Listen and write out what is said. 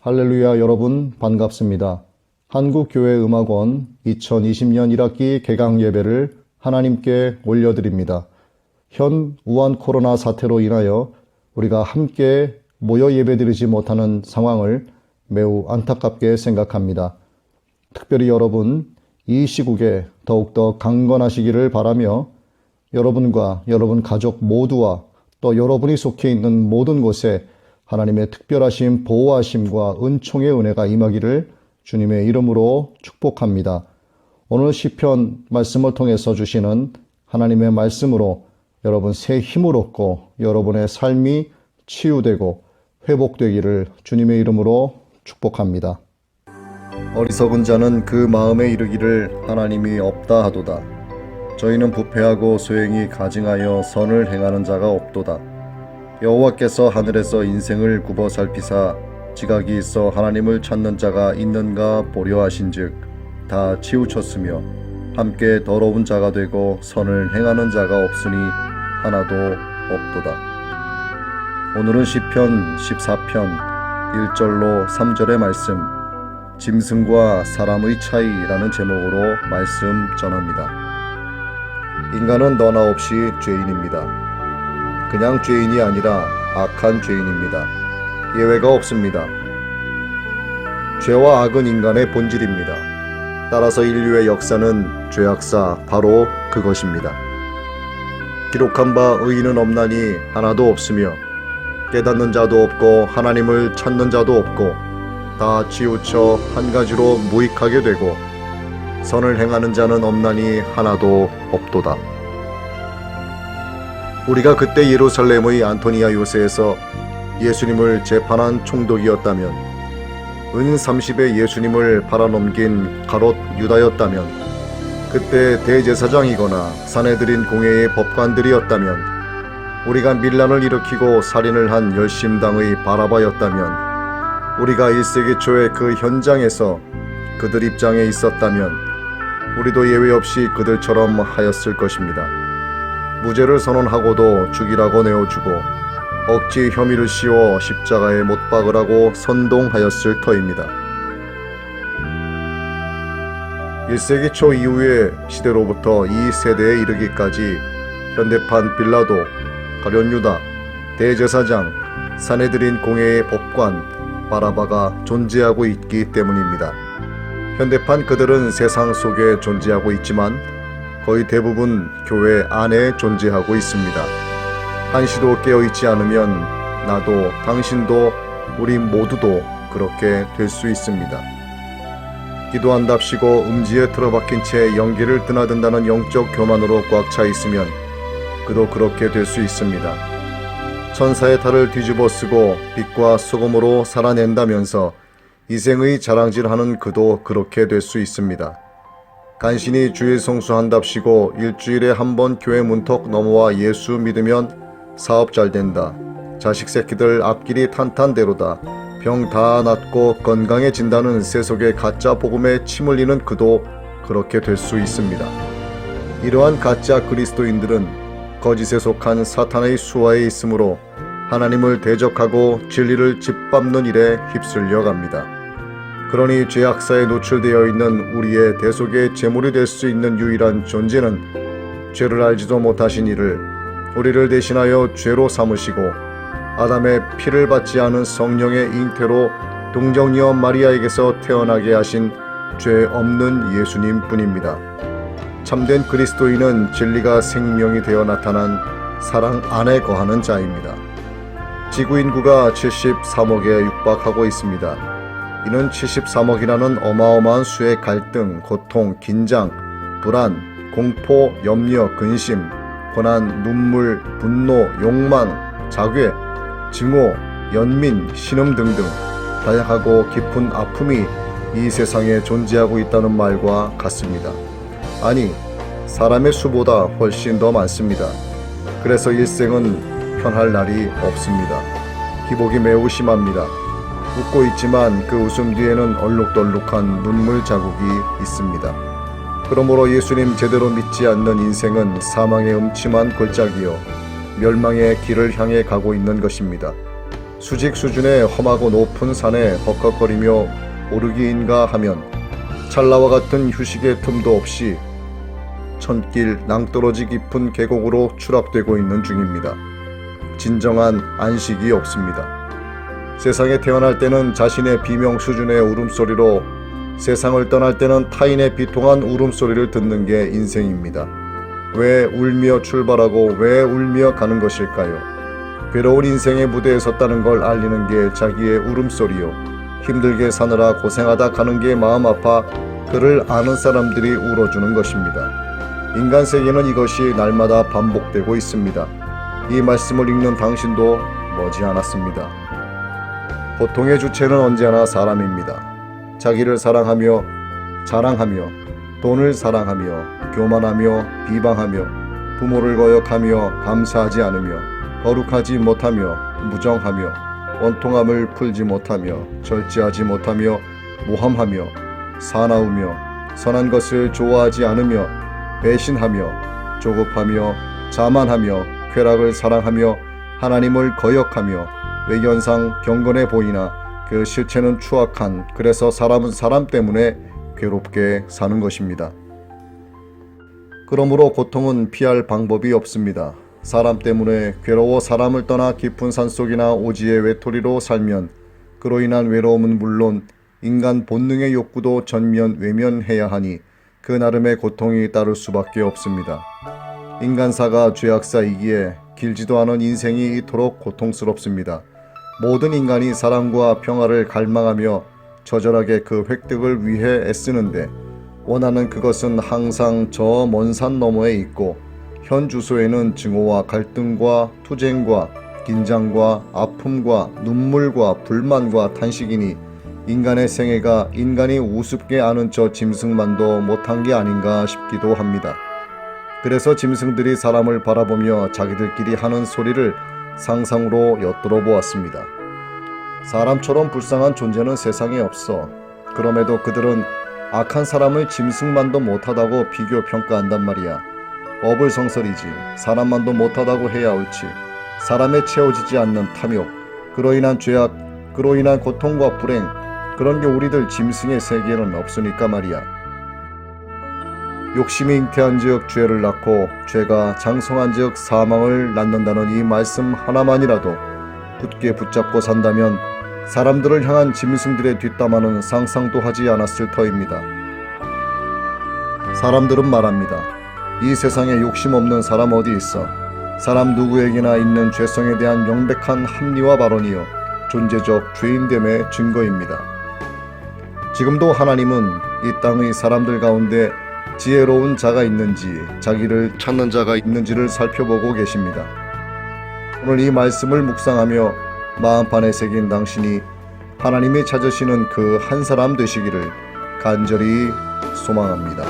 할렐루야, 여러분 반갑습니다. 한국교회음악원 2020년 1학기 개강 예배를 하나님께 올려드립니다. 현 우한 코로나 사태로 인하여 우리가 함께 모여 예배드리지 못하는 상황을 매우 안타깝게 생각합니다. 특별히 여러분, 이 시국에 더욱더 강건하시기를 바라며 여러분과 여러분 가족 모두와 또 여러분이 속해 있는 모든 곳에 하나님의 특별하신 보호하심과 은총의 은혜가 임하기를 주님의 이름으로 축복합니다. 오늘 시편 말씀을 통해서 주시는 하나님의 말씀으로 여러분 새 힘을 얻고 여러분의 삶이 치유되고 회복되기를 주님의 이름으로 축복합니다. 어리석은 자는 그 마음에 이르기를 하나님이 없다 하도다. 저희는 부패하고 소행이 가증하여 선을 행하는 자가 없도다. 여호와께서 하늘에서 인생을 굽어 살피사 지각이 있어 하나님을 찾는 자가 있는가 보려 하신즉 다 치우쳤으며 함께 더러운 자가 되고 선을 행하는 자가 없으니 하나도 없도다. 오늘은 시편 14편 1절로 3절의 말씀, 짐승과 사람의 차이라는 제목으로 말씀 전합니다. 인간은 너나 없이 죄인입니다. 그냥 죄인이 아니라 악한 죄인입니다. 예외가 없습니다. 죄와 악은 인간의 본질입니다. 따라서 인류의 역사는 죄악사 바로 그것입니다. 기록한 바 의인은 없나니 하나도 없으며 깨닫는 자도 없고 하나님을 찾는 자도 없고 다 치우쳐 한 가지로 무익하게 되고 선을 행하는 자는 없나니 하나도 없도다. 우리가 그때 예루살렘의 안토니아 요새에서 예수님을 재판한 총독이었다면, 은 30에 예수님을 팔아넘긴 가롯 유다였다면, 그때 대제사장이거나 사내들인 공회의 법관들이었다면, 우리가 밀란을 일으키고 살인을 한 열심당의 바라바였다면, 우리가 1세기 초에 그 현장에서 그들 입장에 있었다면 우리도 예외 없이 그들처럼 하였을 것입니다. 무죄를 선언하고도 죽이라고 내어주고 억지 혐의를 씌워 십자가에 못 박으라고 선동하였을 터입니다. 1세기 초 이후의 시대로부터 이 세대에 이르기까지 현대판 빌라도, 가룟 유다, 대제사장, 사내들인 공회의 법관, 바라바가 존재하고 있기 때문입니다. 현대판 그들은 세상 속에 존재하고 있지만 거의 대부분 교회 안에 존재하고 있습니다. 한시도 깨어있지 않으면 나도 당신도 우리 모두도 그렇게 될 수 있습니다. 기도한답시고 음지에 틀어박힌 채 연기를 드나든다는 영적 교만으로 꽉 차 있으면 그도 그렇게 될 수 있습니다. 천사의 탈을 뒤집어 쓰고 빛과 소금으로 살아낸다면서 이생의 자랑질하는 그도 그렇게 될 수 있습니다. 간신히 주일 성수한답시고 일주일에 한 번 교회 문턱 넘어와 예수 믿으면 사업 잘 된다. 자식 새끼들 앞길이 탄탄대로다. 병 다 낫고 건강해진다는 세속의 가짜 복음에 침 흘리는 그도 그렇게 될 수 있습니다. 이러한 가짜 그리스도인들은 거짓에 속한 사탄의 수하에 있으므로 하나님을 대적하고 진리를 짓밟는 일에 휩쓸려 갑니다. 그러니 죄악사에 노출되어 있는 우리의 대속의 제물이 될 수 있는 유일한 존재는 죄를 알지도 못하신 이를 우리를 대신하여 죄로 삼으시고 아담의 피를 받지 않은 성령의 잉태로 동정녀 마리아에게서 태어나게 하신 죄 없는 예수님 뿐입니다. 참된 그리스도인은 진리가 생명이 되어 나타난 사랑 안에 거하는 자입니다. 지구 인구가 73억에 육박하고 있습니다. 이는 73억이라는 어마어마한 수의 갈등, 고통, 긴장, 불안, 공포, 염려, 근심, 고난, 눈물, 분노, 욕망, 자괴, 증오, 연민, 신음 등등 다양하고 깊은 아픔이 이 세상에 존재하고 있다는 말과 같습니다. 아니, 사람의 수보다 훨씬 더 많습니다. 그래서 일생은 편할 날이 없습니다. 기복이 매우 심합니다. 웃고 있지만 그 웃음 뒤에는 얼룩덜룩한 눈물 자국이 있습니다. 그러므로 예수님 제대로 믿지 않는 인생은 사망의 음침한 골짜기요 멸망의 길을 향해 가고 있는 것입니다. 수직 수준의 험하고 높은 산에 헉헉거리며 오르기인가 하면 찰나와 같은 휴식의 틈도 없이 천길 낭떠러지 깊은 계곡으로 추락되고 있는 중입니다. 진정한 안식이 없습니다. 세상에 태어날 때는 자신의 비명 수준의 울음소리로, 세상을 떠날 때는 타인의 비통한 울음소리를 듣는 게 인생입니다. 왜 울며 출발하고 왜 울며 가는 것일까요? 괴로운 인생의 무대에 섰다는 걸 알리는 게 자기의 울음소리요. 힘들게 사느라 고생하다 가는 게 마음 아파 그를 아는 사람들이 울어주는 것입니다. 인간 세계는 이것이 날마다 반복되고 있습니다. 이 말씀을 읽는 당신도 머지않았습니다. 고통의 주체는 언제나 사람입니다. 자기를 사랑하며 자랑하며 돈을 사랑하며 교만하며 비방하며 부모를 거역하며 감사하지 않으며 거룩하지 못하며 무정하며 원통함을 풀지 못하며 절제하지 못하며 모함하며 사나우며 선한 것을 좋아하지 않으며 배신하며 조급하며 자만하며 쾌락을 사랑하며 하나님을 거역하며 외견상 경건해 보이나 그 실체는 추악한, 그래서 사람은 사람 때문에 괴롭게 사는 것입니다. 그러므로 고통은 피할 방법이 없습니다. 사람 때문에 괴로워 사람을 떠나 깊은 산속이나 오지의 외톨이로 살면 그로 인한 외로움은 물론 인간 본능의 욕구도 전면 외면해야 하니 그 나름의 고통이 따를 수밖에 없습니다. 인간사가 죄악사이기에 길지도 않은 인생이 이토록 고통스럽습니다. 모든 인간이 사랑과 평화를 갈망하며 처절하게 그 획득을 위해 애쓰는데 원하는 그것은 항상 저 먼 산 너머에 있고 현 주소에는 증오와 갈등과 투쟁과 긴장과 아픔과 눈물과 불만과 탄식이니 인간의 생애가 인간이 우습게 아는 저 짐승만도 못한 게 아닌가 싶기도 합니다. 그래서 짐승들이 사람을 바라보며 자기들끼리 하는 소리를 상상으로 엿들어 보았습니다. 사람처럼 불쌍한 존재는 세상에 없어. 그럼에도 그들은 악한 사람을 짐승만도 못하다고 비교 평가한단 말이야. 어불성설이지. 사람만도 못하다고 해야 옳지. 사람에 채워지지 않는 탐욕, 그로 인한 죄악, 그로 인한 고통과 불행, 그런 게 우리들 짐승의 세계에는 없으니까 말이야. 욕심이 잉태한즉 죄를 낳고 죄가 장성한즉 사망을 낳는다는 이 말씀 하나만이라도 굳게 붙잡고 산다면 사람들을 향한 짐승들의 뒷담화는 상상도 하지 않았을 터입니다. 사람들은 말합니다. 이 세상에 욕심 없는 사람 어디 있어? 사람 누구에게나 있는 죄성에 대한 명백한 합리화 발언이요 존재적 죄인됨의 증거입니다. 지금도 하나님은 이 땅의 사람들 가운데 지혜로운 자가 있는지, 자기를 찾는 자가 있는지를 살펴보고 계십니다. 오늘 이 말씀을 묵상하며 마음판에 새긴 당신이 하나님이 찾으시는 그 한 사람 되시기를 간절히 소망합니다.